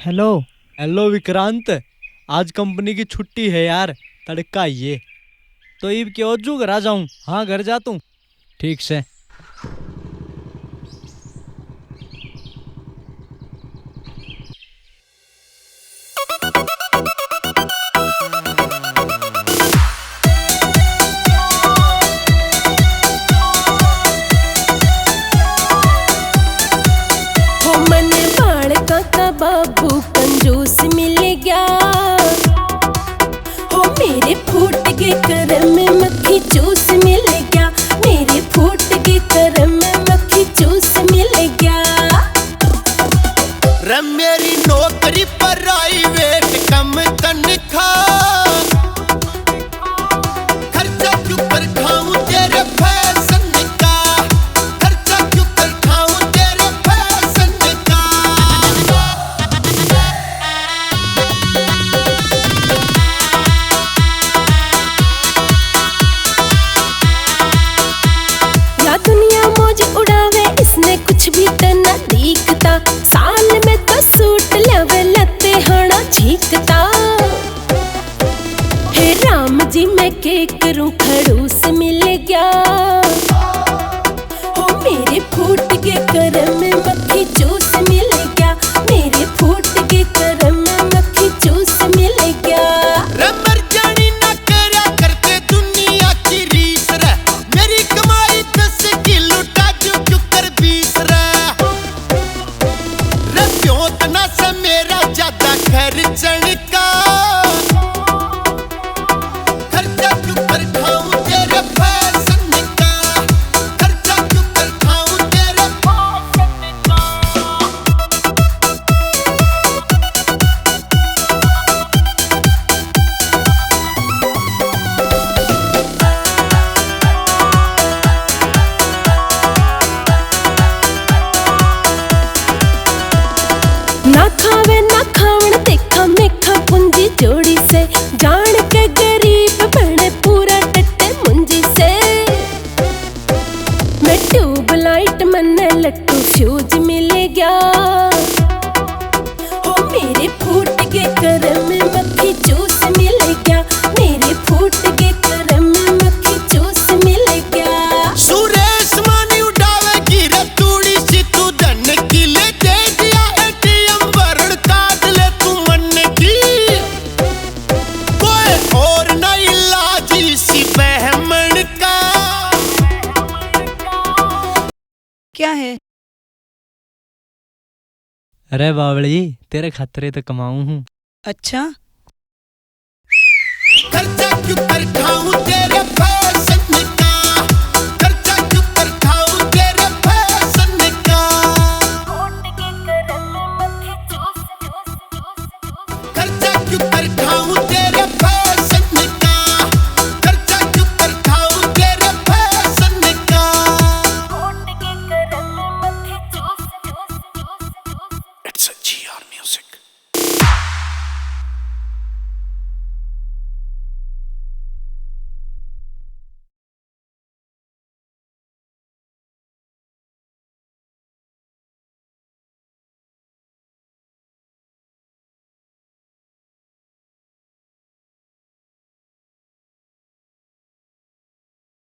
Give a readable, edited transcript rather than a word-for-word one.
Hello. Hello Vikrant. आज company की छुट्टी है यार। तड़का ये तो ईब के ओजू घर आ जाऊं। हाँ घर जा तू। ठीक से। हो मन बाल का बाबू कंजूस मिल गया। हो मेरे फूट के करम में मक्खी चूस मिल गया। मेरे फूट के करम में मक्खी चूस मिल गया। रे मेरी नौकरी प्राइवेट कम तनख्वाह, खर्चा क्यों कर खाऊं तेरे फैशन का, खर्चा क्यों कर खाऊं तेरे फैशन का। या दुनिया मौज उड़ावे इसने कुछ भी तो न दिखता। साल में तो सूट लवे लते हणा झीकता। हे राम जी मैं के करूं खड़ूस मिल गया। हो मेरे फूट के करम में मक्खी चूस मिल गया। मेरे फूट के करम में मक्खी चूस मिल गया। रे मर जानी ना करा करते दुनिया की रीस रे, मेरी कमाई 10 की लुटा जो कर 20 रे। रे प्योत ना से मेरा ज्यादा खर्चन का, खर्चा क्यों कर खाऊं तेरे फैशन का, खर्चा क्यों कर खाऊं तेरे फैशन का। ना खावे ना खावण देखा मेखा पूंजी जोड़ी से। जान के गरीब बने पूरा टट्टे मुंजी से। मैं ट्यूबलाइट मन्ने लट्टू फ्यूज मिल गया। हो मेरे फूट के करम में मक्खी चूस मिल गया। मेरे फूट के करम में मक्खी चूस मिल गया। सुरेश मानी उड़ावेगी रे तूड़ी सी तू धन की, ले दे दिया एटीएम वरुण काट ले तू मन की। कोई और न इलाज इसी बहमन का। क्या है? अरे बावली तेरे खतरे तो कमाऊं हूँ। अच्छा। खर्चा क्यों कर